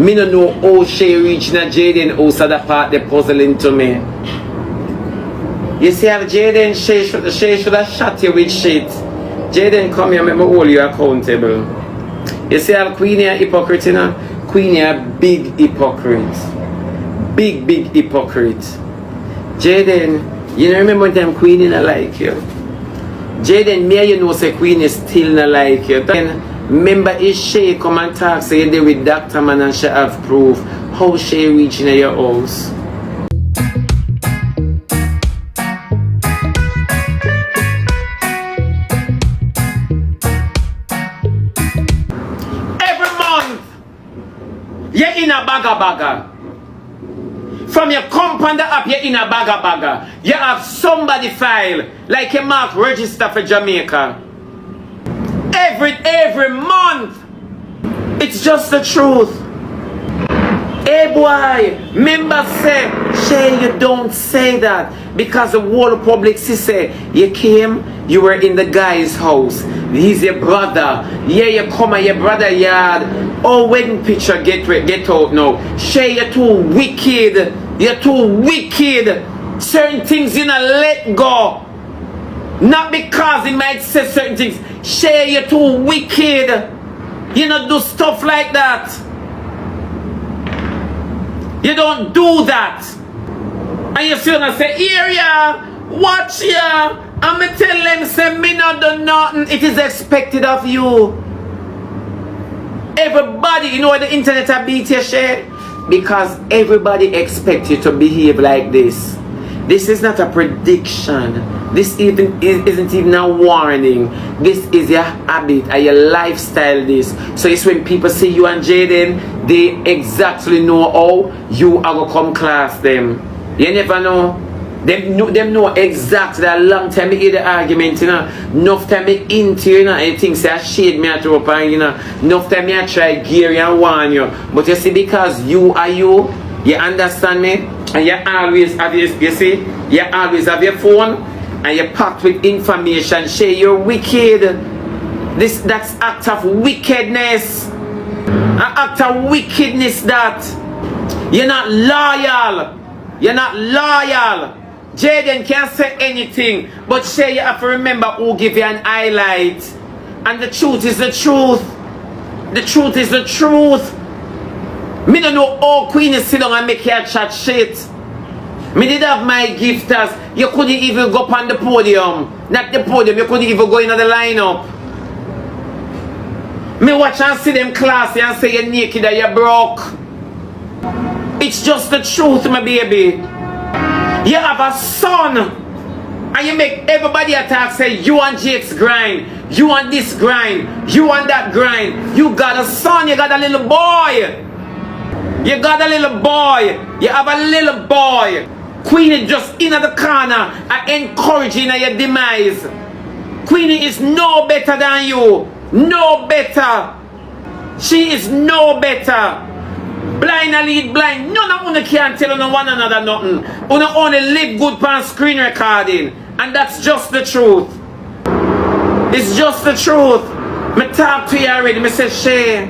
Me no know how Shay reached na Jaden house of that part they puzzling to me. You see how Jaden, Shay should have shot you with shit. Jaden, come here, make me hold you accountable. You see how Queenie a hypocrite, you know? Queenie a big hypocrite. Big hypocrite. Jaden, you know remember when time Queenie not like you? Jaden, me you know say Queenie still not like you. Then, remember if Shay come and talk, say you there with Dr. Man and she have proof how Shay reaching at your house. You're in a bagger. From your compounder up, you're in a bagger. You have somebody file, like a mark register for Jamaica. Every month. It's just the truth. Hey boy, members say, Shay, you don't say that. Because the whole public say, you came, you were in the guy's house. He's your brother. Yeah, you come at your brother yard. Oh, wedding picture, get out now. Shay, you're too wicked. You're too wicked. Certain things you not let go. Not because he might say certain things. Shay, you're too wicked. You don't do stuff like that. You don't do that. And you still not say, here ya, watch ya. I'm going to tell them, say, me not do nothing. It is expected of you. Everybody, you know why the internet are beat your share? Because everybody expects you to behave like this. This is not a prediction. This isn't even a warning. This is your habit and your lifestyle. This. So it's when people see you and Jaden, they exactly know how you are going to come class them. You never know. Them know exactly. A long time I hear the argument, you know. Enough time I into you know, and things say I shade me at up and you know. Enough time I try gear you and warn you. But you see, because you are you understand me? And you always have your, you see, you always have your phone and you're packed with information. Shay, you're wicked. That's act of wickedness. An act of wickedness that. You're not loyal. You're not loyal. Jaden can't say anything, but Shay, you have to remember who give you an highlight. And the truth is the truth. The truth is the truth. Me don't know how Queenie sit down and make you chat shit. Me did have my gifters. You couldn't even go up on the podium. Not the podium, you couldn't even go into the lineup. Me watch and see them classy and say you're naked and you're broke. It's just the truth, my baby. You have a son and you make everybody attack, say you and Jake's grind, you and this grind, you and that grind. You got a son, you got a little boy. You got a little boy. You have a little boy. Queenie just in the corner and encouraging your demise. Queenie is no better than you. No better. She is no better. Blind and lead blind. None of you can tell no one another nothing. You only live good pan screen recording. And that's just the truth. It's just the truth. Me talk to you already. Me say, Shay,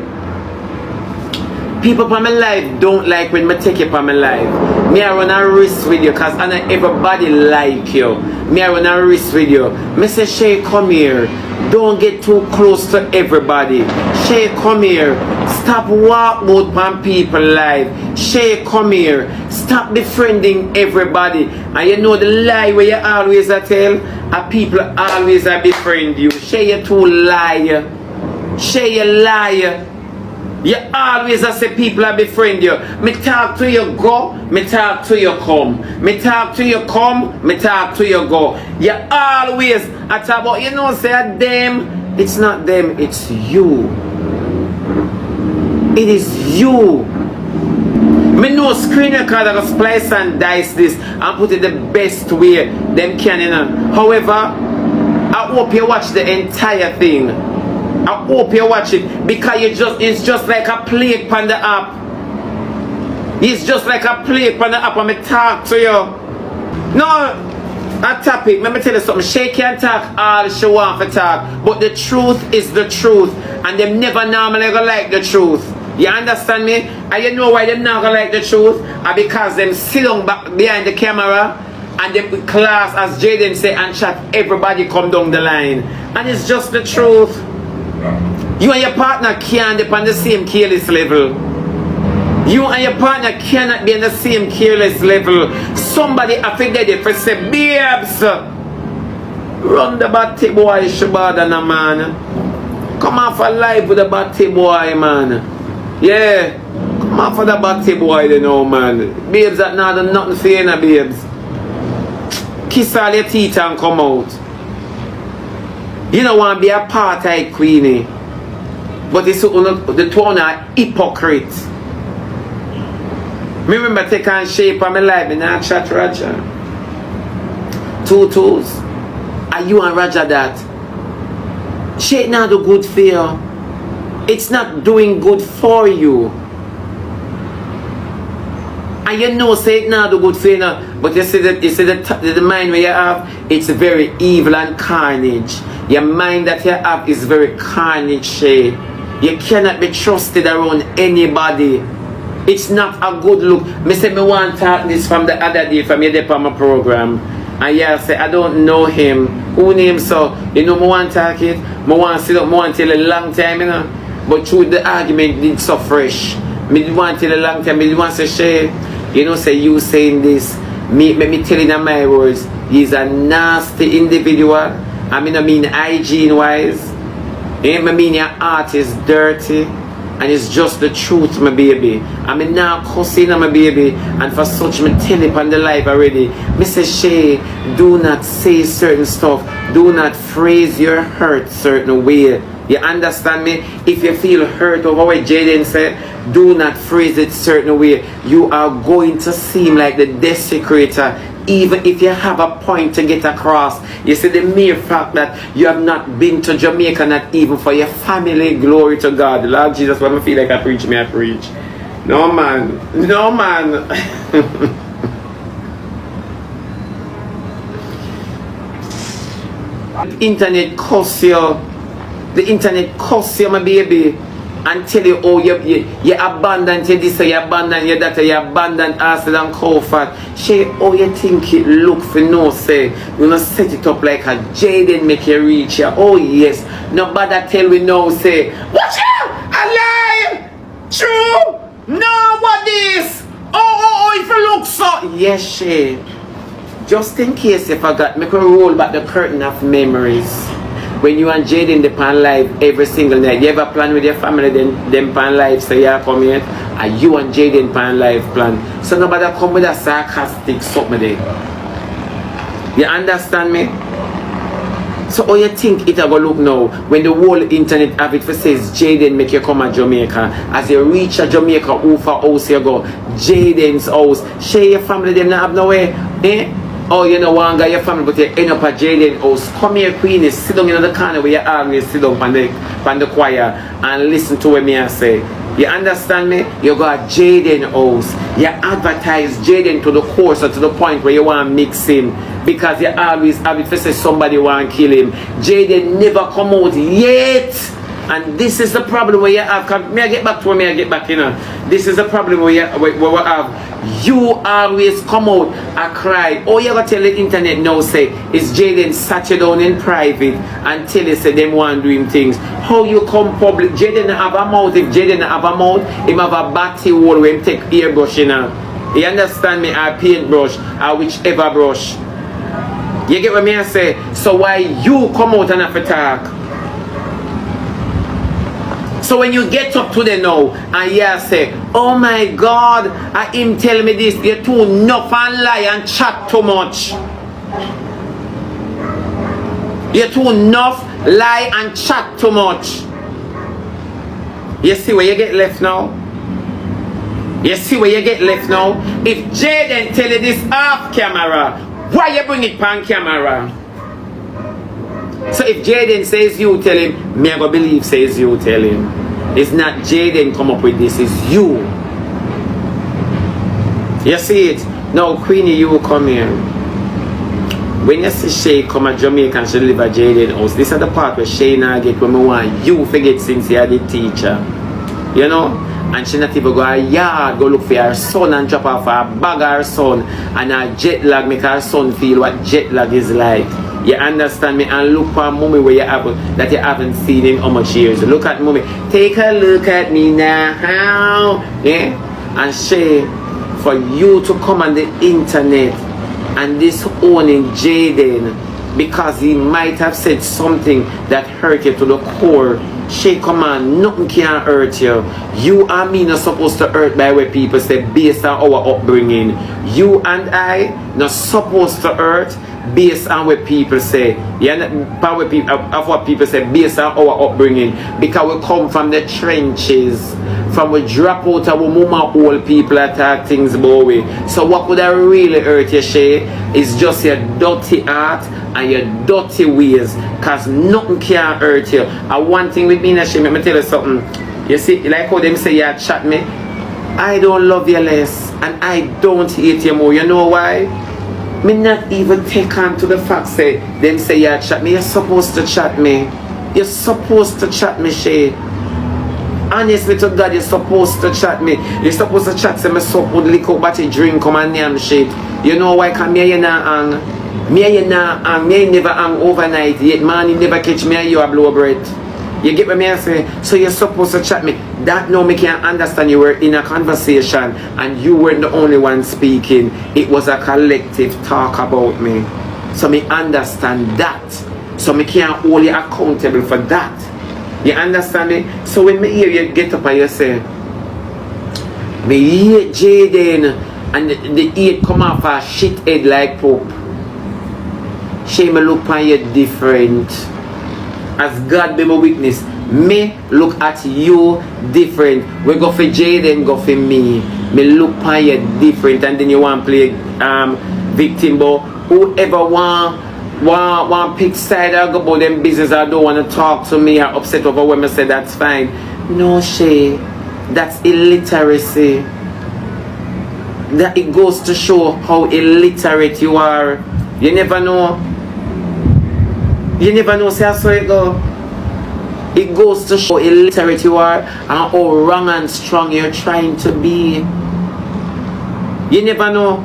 people on my life don't like when me take you on my life. Me I run a risk with you because I know everybody like you. Me I run a risk with you. Me say, Shay, come here. Don't get too close to everybody. Shay, come here. Stop walk out on people's life. Shay, come here. Stop befriending everybody. And you know the lie where you always tell? People always befriend you. Shay, you too lie. Shay, you lie. You always say people befriend you. Me talk to you go, me talk to you come. Me talk to you come, me talk to you go. You always talk about, you know, say them. It's not them, it's you. It is you. Me know screen recorder will splice and dice this and put it the best way them can, you know. However, I hope you watch the entire thing. I hope you watch it because it's just like a play on the app. It's just like a play on the app and me talk to you. No, a topic, let me tell you something. Shay can talk all she want to talk, but the truth is the truth and them never normally go like the truth. You understand me? And you know why them not gonna like the truth? And because them sit down back behind the camera and they put class, as Jaden say, and chat, everybody come down the line. And it's just the truth. You and your partner can't be on the same careless level. You and your partner cannot be on the same careless level. Somebody affected it for say, babes, run the batty boy, Shebada, na man. Come off a live with the batty boy, man. Yeah, come off for the batty boy, you know, man. Babes that not done nothing for you, babes. Kiss all your teeth and come out. You don't want to be a apartheid queenie. But it's the two are hypocrite. Me remember take on shape of my life in that chat Raja. 2 twos. Are you and Raja that? Shape not do good for you. It's not doing good for you. And you know say it not do good for you now. But you see the mind where you have, it's very evil and carnage. Your mind that you have is very carnage, Shay. You cannot be trusted around anybody. It's not a good look. Me say me want to talk this from the other day from your Depama program. And yeah, say I don't know him. Who names so? You know me want to talk it. Me want to sit up, me want to tell a long time, you know. But through the argument did so fresh. Me want to tell a long time. Me want to say, Shay, you know, say you saying this. Me telling in my words, he's a nasty individual. I mean hygiene wise. I mean your heart is dirty. And it's just the truth, my baby. I mean now cussing my baby. And for such me tell it on the live already. Me say, Shay, do not say certain stuff. Do not phrase your hurt certain way. You understand me? If you feel hurt over what Jaden said, do not phrase it certain way. You are going to seem like the desecrator, even if you have a point to get across. You see, the mere fact that you have not been to Jamaica, not even for your family, glory to God. Lord Jesus, when I feel like I preach, I preach. No man. No man. Internet curse you. The internet curse you, my baby, and tell you, oh, you abandoned you this, you abandoned you that, you abandoned acid and cow fat. Shay, oh, you think it look for no, say, you know, set it up like a Jaden make you reach you. Oh, yes. Nobody tell we no, say, watch out! Alive! True! No, what this? Oh, if you look so. Yes, Shay. Just in case you forgot, make a roll back the curtain of memories. When you and Jaden depend live every single night, you ever plan with your family, then pan live, so you come here, and you and Jaden pan live plan. So nobody come with a sarcastic something there. You understand me? So how you think it will look now when the whole internet have it for says Jaden make you come to Jamaica. As you reach a Jamaica, who for house you go? Jaden's house. Share your family, them not have no way. Eh? Oh, you know, one guy, your family, but you end up at Jaden house. Come here, Queenie, sit down in the corner where you always sit down on the choir and listen to what me say. You understand me? You go at Jaden house. You advertise Jaden to the course or to the point where you want to mix him. Because you always have it for say somebody want to kill him. Jaden never come out yet. And this is the problem where you have. May I get back to where may I get back, you know? This is the problem where we have. You always come out and cry. Oh, you gotta tell the internet now, say, it's Jaden sat you down in private and tell you, say, them want doing things. How you come public? Jaden have a mouth. If Jaden have a mouth, him have a batty hole where him take airbrush, you know? You understand me? Or paintbrush, or whichever brush. You get what me I say? So why you come out and have to talk? So when you get up to the now and you say, oh my God, him tell me this, you're too enough and lie and chat too much. You're too enough, lie and chat too much. You see where you get left now? You see where you get left now? If Jaden tell you this off camera, why you bring it on camera? So if Jaden says you tell him, me I go believe says you tell him. It's not Jaden come up with this, it's you. You see it? Now Queenie, you come here. When you see Shay come at Jamaica and she live at Jaden house, this is the part where Shay now get when we want you forget since you are the teacher. You know? and she not even go her yard, go look for her son and drop off her bag her son, and her jet lag make her son feel what jet lag is like. You understand me? And look for mommy where you haven't, that you haven't seen in how much years. Look at mommy. Take a look at me now. Yeah? And Shay, for you to come on the internet and disowning Jaden because he might have said something that hurt you to the core. Shay, come on, nothing can hurt you. You and me not supposed to hurt by what people say based on our upbringing. You and I not supposed to hurt based on what people say. Yeah, of what people say based on our upbringing. Because we come from the trenches. From we drop out of our mama old people attack things about we. So what would have really hurt you, Shay, is just your dirty heart and your dirty ways. Cause nothing can hurt you. And one thing with me, Shay, let me tell you something. You see, like how them say you chat me, I don't love you less and I don't hate you more. You know why? Me not even take on to the fact say them say you chat me. You're supposed to chat me. You're supposed to chat me, Shay. Honestly to God, you're supposed to chat me. You're supposed to chat say me suck would lick up batty drink come and name shit. You know why? Cause me you not hang. Me you not hang. Me never hang overnight. Yet man you never catch me and you a blow breath. You get what me I say? So you're supposed to chat me. That now me can't understand. You were in a conversation and you weren't the only one speaking. It was a collective talk about me. So me understand that. So me can't hold you accountable for that. You understand me? So when me hear you get up and you say, me hate Jaden and the hate come off a shit head like Pope. Shay, me look on you different. As God be my witness, me look at you different. We go for Jaden, go for me. Me look on you different, and then you want to play victim, but whoever want pick side or go about them business or don't want to talk to me or upset over when I say that's fine. No, Shay, that's illiteracy. That it goes to show how illiterate you are. You never know. You never know, see how it go. It goes to show how illiterate you are and how wrong and strong you're trying to be. You never know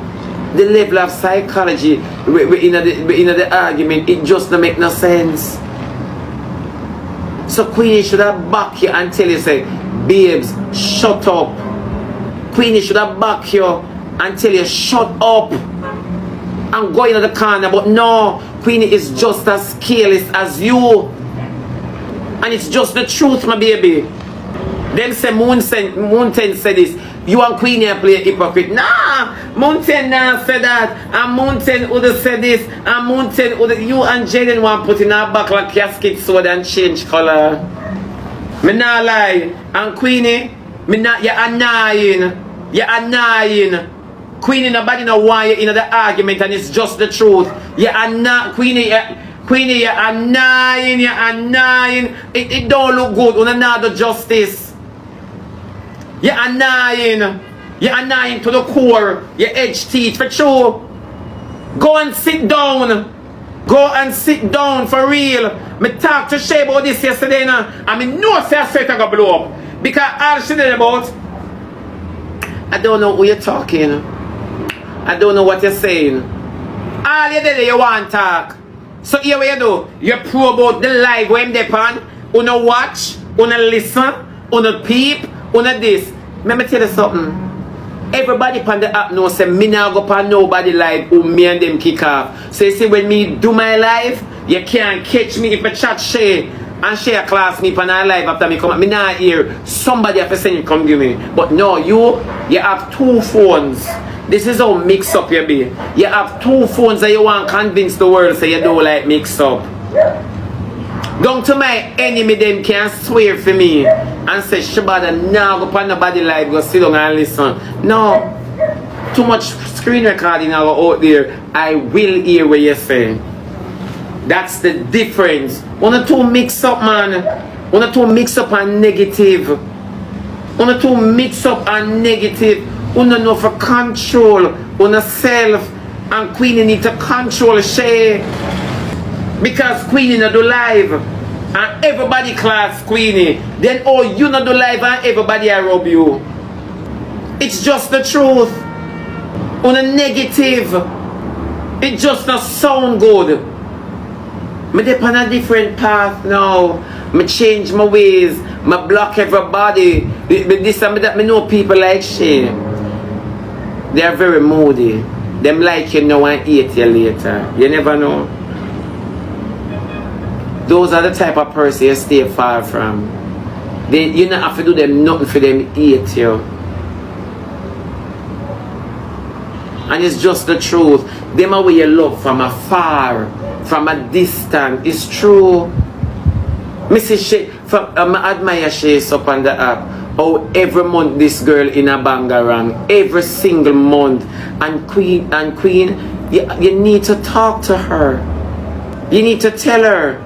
the level of psychology in the argument. It just don't make no sense. So Queenie should have back you and tell you, say, babes, shut up. Queenie should have back you and tell you, shut up. I'm going to the corner, but no, Queenie is just as careless as you. And it's just the truth, my baby. Them say Mountain said this. You and Queenie play hypocrite. Nah, Mountain nah said that. And Mountain would have said this. And Mountain would have, you and Jaden want to put in our back like casket sword and change color. Me nah lie. And Queenie, me not, you're annoying. You're annoying. Queenie, nobody no want you in the argument, and it's just the truth. You're annoying. Queenie, you're annoying. You're annoying. It don't look good. You don't know the justice. You're annoying. You're annoying to the core. You edge teeth for sure. Go and sit down. Go and sit down for real. Me talk to Shay about this yesterday now. I mean, no say I straight I go blow up. Because all she did about, I don't know who you're talking. I don't know what you're saying. All you did you want to talk. So here what you do. You pro about the live when they pan. Una watch. Una listen. Una peep. Una this. Let me tell you something. Everybody on the app knows say me now go pan nobody live who me and them kick off. So you see when me do my live, you can't catch me if I chat Shay and Shay a class me on our live after me come up. Me now hear somebody have to send you come give me. But no, you have two phones. This is how mix up you be. You have two phones that you want to convince the world say you don't like mix up. Down to my enemy them can swear for me and say Shebada now go pan nobody live, go sit down and listen. No. Too much screen recording out there. I will hear what you're saying. That's the difference. One two mix up, man. One two mix up and negative. One two mix up and negative. Una know for control una self, and Queenie need to control Shay because Queenie not do live and everybody class Queenie, then oh, you not do live and everybody I rob you. It's just the truth. On a negative, it just not sound good. Me dip on a different path now. Me change my ways. Me block everybody. This and that. Me know people like Shay. They are very moody. Them like you now and hate you later. You never know. Those are the type of person you stay far from. You not have to do them nothing for them hate you. And it's just the truth. Them are where you love from afar, from a distance. It's true. Mrs. Shay, I admire Shay up on the app. Oh, every month this girl in a bangarang. Every single month. And Queen, you need to talk to her. You need to tell her.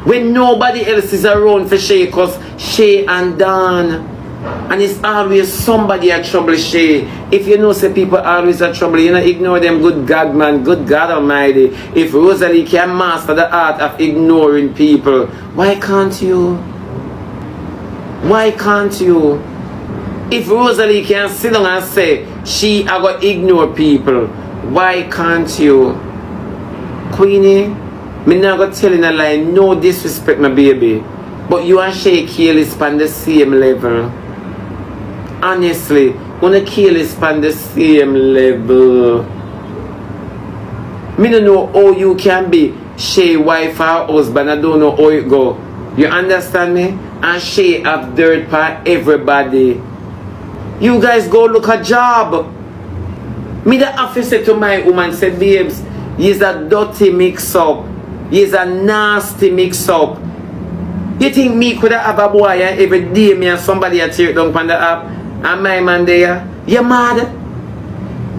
When nobody else is around for Shay, because Shay and Dan. And it's always somebody at trouble, Shay. If you know say people always at trouble, you know, ignore them. Good God, man. Good God Almighty. If Rosalie can master the art of ignoring people, why can't you? Why can't you? If Rosalie can sit down and say she I got ignore people, why can't you? Queenie, me not gonna tell in a lie, no disrespect my baby. But you and Shay Kiel is on the same level. Honestly, wanna kill is on the same level. Me don't know how you can be Shay wife or husband. I don't know how it go. You understand me? And Shay have dirt for everybody. You guys go look a job. Me the officer to my woman said, babes, he's a dirty mix up. He's a nasty mix up. You think me could have a boy and every day me and somebody a tear down on the app and my man there? You mad?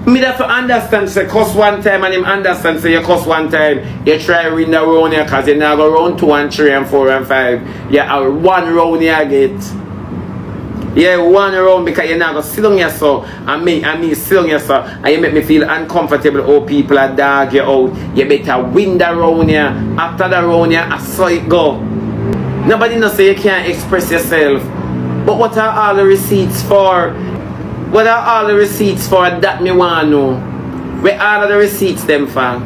Me have to understand say cuss one time and him understand say you cuss one time. You try to win around here because you now go round 2 and 3 and 4 and 5. Yeah, one round you get. Yeah, one round because you now go sit on yourself and me sit on yourself and you make me feel uncomfortable. Oh, people are dog you out. You better win the round here. After the round here, I saw it go. Nobody knows say you can't express yourself. But what are all the receipts for? What are all the receipts for that me want to know? Where all of the receipts them for?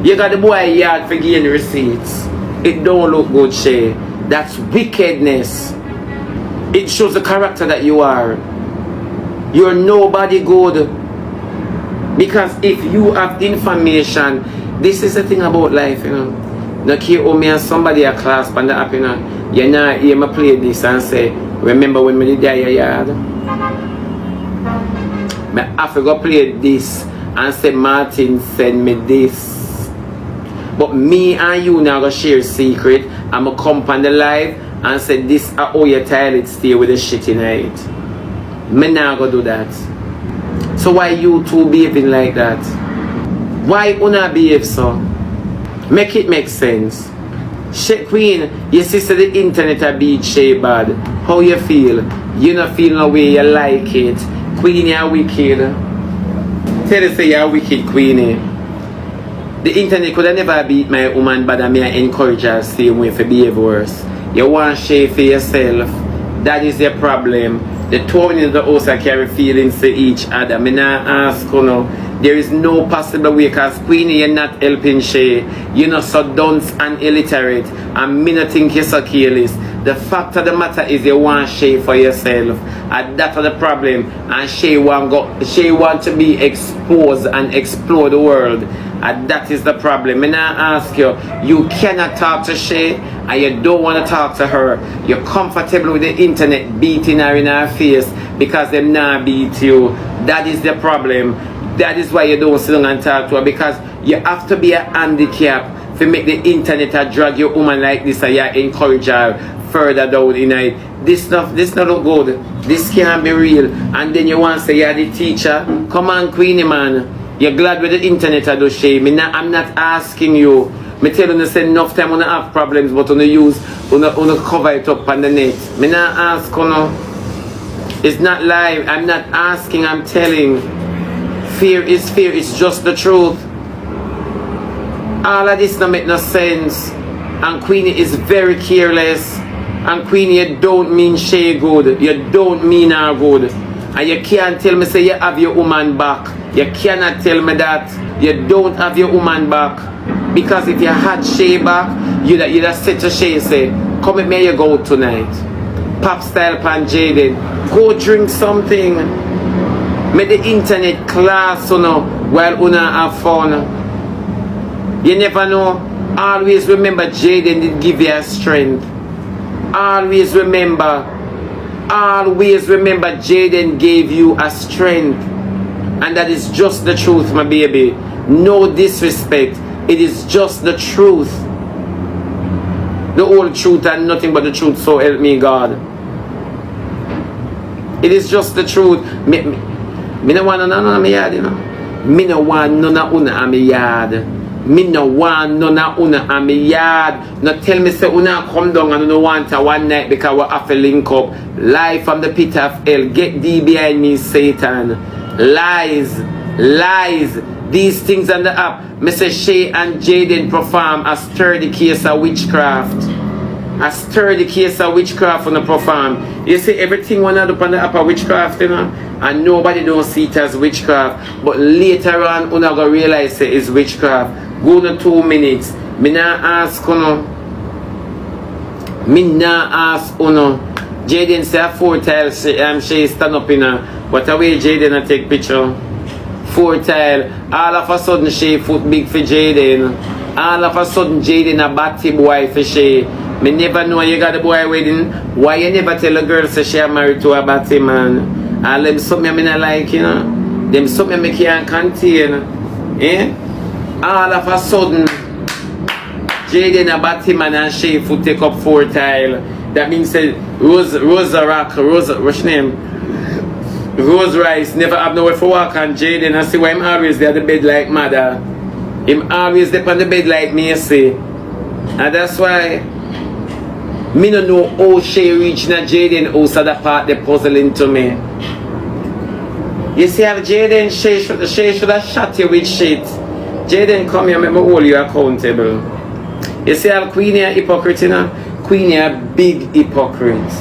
You got the boy yard for getting the receipts. It don't look good, Shay. That's wickedness. It shows the character that you are. You're nobody good. Because if you have information, this is the thing about life, you know. No care how me and somebody a class on the app, you know. You know, hear me play this and say, remember when me did die your yard? I have to go play this and say Martin send me this. But me and you now go share secret. I'm going to come on the live and say this how your toilet stay with the shit in it. Me now go do that. So why you two behaving like that? Why una behave so? Make it make sense. Queen, your sister the internet a beat Shebada. How you feel? You not feel no way you like it. Queen, you're wicked. Tell us say you're wicked, Queenie. The internet could have never beat my woman, but I may encourage her same way for behave worse. You want Shay for yourself. That is your problem. The two in the house are carry feelings to each other. I not ask you know. There is no possible way because Queenie, you're not helping Shay. You're not so dunce and illiterate. And me not think you're so careless. The fact of the matter is you want Shay for yourself. And that's the problem. And Shay want to be exposed and explore the world. And that is the problem. And I ask you, you cannot talk to Shay and you don't want to talk to her. You're comfortable with the internet beating her in her face because them not beat you. That is the problem. That is why you don't sit down and talk to her, because you have to be a handicap to make the internet a drag your woman like this and you encourage her further down in it. This not look good. This can't be real. And then you want to say you're the teacher. Come on, Queenie man. You're glad with the internet I do shame. I'm not asking you. Me tell you say enough time when I have problems, but when you cover it up on the net. Me not ask you no. It's not live. I'm not asking, I'm telling. Fear is fear, it's just the truth. All of this don't make no sense. And Queenie is very careless. And Queenie, you don't mean Shay good. You don't mean her good. And you can't tell me say you have your woman back. You cannot tell me that you don't have your woman back. Because if you had Shay back, you'd have said to Shay, say, come with me, you go tonight. Pop style pan Jaden. Go drink something. Make the internet class, while una have fun. You never know. Always remember Jaden did give you a strength. Always remember Jaden gave you a strength. And that is just the truth, my baby. No disrespect. It is just the truth. The whole truth and nothing but the truth, so help me God. It is just the truth. Me no want none of my yard, Me no want none of una my yard. Me no want none of una my yard. No tell me say una come down and no want a one night because we have to link up. Live from the pit of hell. Get thee behind me, Satan. Lies. These things on the app. Mr. Shay and Jaden perform a sturdy case of witchcraft. A sturdy case of witchcraft on the perform. You see everything one up on the app of witchcraft, and nobody don't see it as witchcraft. But later on, you're gonna realize it is witchcraft. Go to 2 minutes. Me not ask Jaden say a 4 tile Shay stand up in a what a way Jaden a take picture. 4 tile. All of a sudden Shay foot big for Jaden. All of a sudden Jaden a batty boy for Shay. Me never know you got a boy wedding. Why you never tell a girl say she married to a batty man? All them something me not like, Them something me can't contain. All of a sudden Jaden a batty man and Shay foot take up 4 tile. That means say Rose what's name? Rose Rice never have nowhere for walk and Jaden I see why him always there at the bed like mother. Him always there on the bed like me, you see. And that's why me no know how Shay reach na Jaden house of that part they puzzling to me. You see how Jaden Shay should have shot you with shit. Jaden come here make me hold you accountable. You see how Queenie a hypocrite, Queenie a big hypocrite.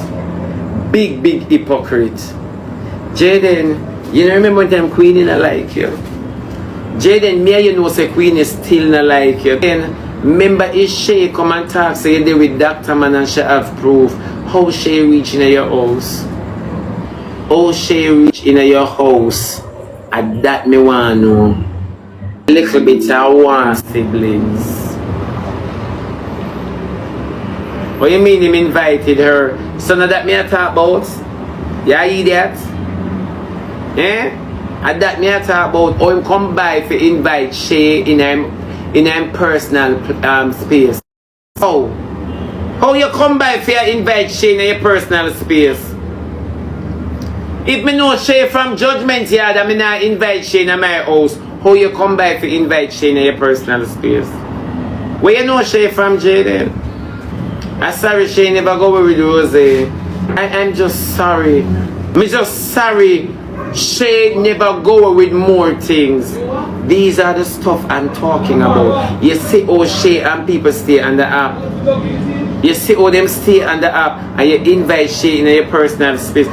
Big hypocrite. Jaden, you know remember when time Queenie not like you? Jaden, me you know say Queenie still not like you. Then remember if Shay come and talk say you there with Dr. Man and she have proof how Shay reach in your house. How Shay reach in your house. And that me want know. A little bit I want siblings. What you mean him invited her? So now that me I talk about? Yeah, idiot? And that me I talk about how him come by to invite Shay in him personal space. How you come by to invite Shay in your personal space? If me know Shay from Judgment Yard and me not invite Shay in my house, how you come by to invite Shay in your personal space? Where you know Shay from, Jaden? I'm sorry Shay never go with Rose. I'm just sorry. Me just sorry Shay never go with more things. These are the stuff I'm talking about. You see how Shay and people stay on the app. You see how them stay on the app and you invite Shay in your personal space.